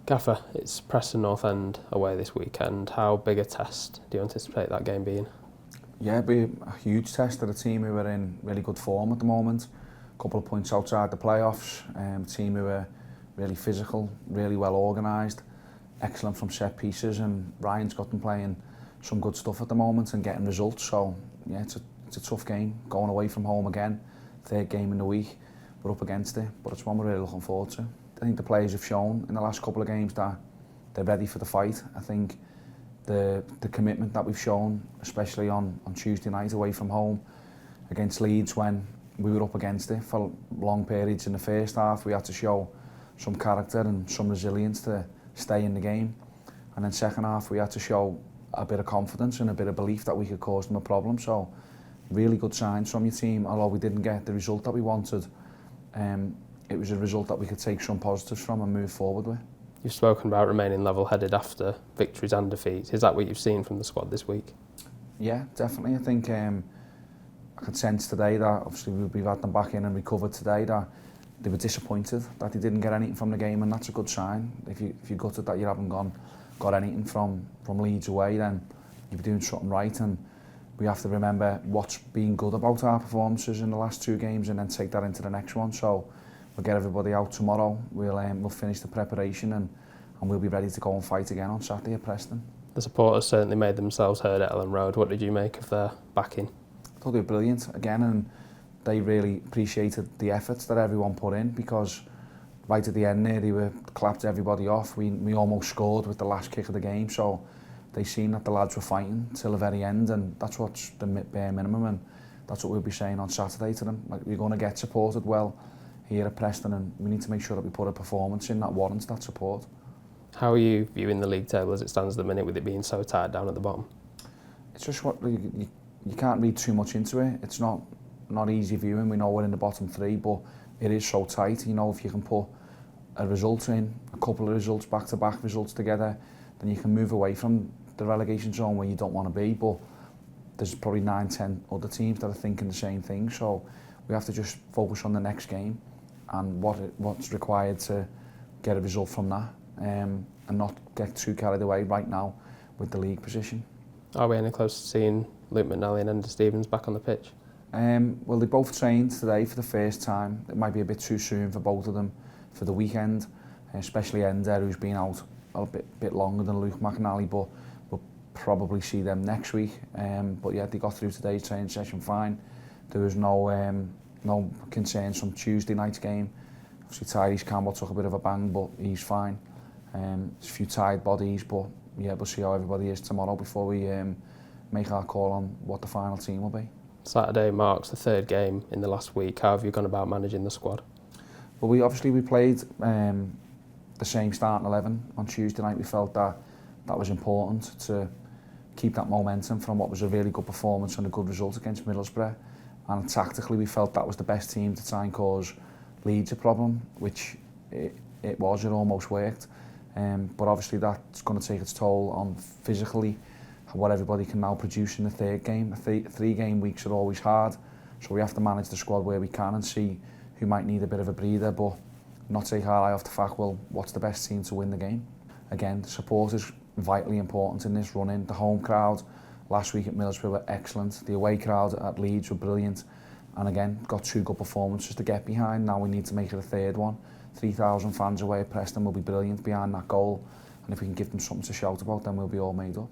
Gaffer, it's Preston North End away this weekend. How big a test do you anticipate that game being? Yeah, it'll be a huge test of a team who are in really good form at the moment. A couple of points outside the playoffs. A team who are really physical, really well organised, excellent from set pieces, and Ryan's got them playing some good stuff at the moment and getting results. So yeah, it's a tough game, going away from home again, third game in the week. We're up against it, but it's one we're really looking forward to. I think the players have shown in the last couple of games that they're ready for the fight. I think the commitment that we've shown, especially on Tuesday night away from home against Leeds when we were up against it for long periods in the first half, we had to show some character and some resilience to stay in the game. And then second half, we had to show a bit of confidence and a bit of belief that we could cause them a problem. So really good signs from your team, although we didn't get the result that we wanted. It was a result that we could take some positives from and move forward with. You've spoken about remaining level-headed after victories and defeats. Is that what you've seen from the squad this week? Yeah, definitely. I think I could sense today that obviously we've had them back in and recovered today, that they were disappointed that they didn't get anything from the game, and that's a good sign. If you're gutted that you haven't got anything from Leeds away, then you're doing something right. And we have to remember what's been good about our performances in the last two games and then take that into the next one. So we'll get everybody out tomorrow. We'll finish the preparation and we'll be ready to go and fight again on Saturday at Preston. The supporters certainly made themselves heard at Ellen Road. What did you make of their backing? I thought they were brilliant again, and they really appreciated the efforts that everyone put in, because right at the end there they clapped everybody off. We almost scored with the last kick of the game, so they seen that the lads were fighting till the very end, and that's what's the bare minimum, and that's what we'll be saying on Saturday to them. Like, we're going to get supported well here at Preston, and we need to make sure that we put a performance in that warrants that support. How are you viewing the league table as it stands at the minute, with it being so tight down at the bottom? It's just what you can't read too much into it. It's not easy viewing. We know we're in the bottom three, but it is so tight. You know, if you can put a result in, a couple of results, back-to-back results together, then you can move away from the relegation zone where you don't want to be. But there's probably 9-10 other teams that are thinking the same thing. So we have to just focus on the next game and what's required to get a result from that, and not get too carried away right now with the league position. Are we any close to seeing Luke McNally and Ender Stevens back on the pitch? Well, they both trained today for the first time. It might be a bit too soon for both of them for the weekend, especially Ender, who's been out a bit longer than Luke McNally, but we'll probably see them next week. But yeah, they got through today's training session fine. There was no concerns from Tuesday night's game. Obviously Tyrese Campbell took a bit of a bang, but he's fine. There's a few tired bodies, but yeah, we'll see how everybody is tomorrow before we make our call on what the final team will be. Saturday marks the third game in the last week. How have you gone about managing the squad? Well, we played the same starting 11 on Tuesday night. We felt that was important to keep that momentum from what was a really good performance and a good result against Middlesbrough. And tactically, we felt that was the best team to try and cause Leeds a problem, which it almost worked. But obviously that's going to take its toll on physically what everybody can now produce in the third game. Three game weeks are always hard, so we have to manage the squad where we can and see who might need a bit of a breather, but not take our eye off the fact, well, what's the best team to win the game? Again, the support is vitally important in this run-in. The home crowd last week at Middlesbrough were excellent. The away crowd at Leeds were brilliant. And again, got two good performances to get behind. Now we need to make it a third one. 3,000 fans away at Preston will be brilliant behind that goal. And if we can give them something to shout about, then we'll be all made up.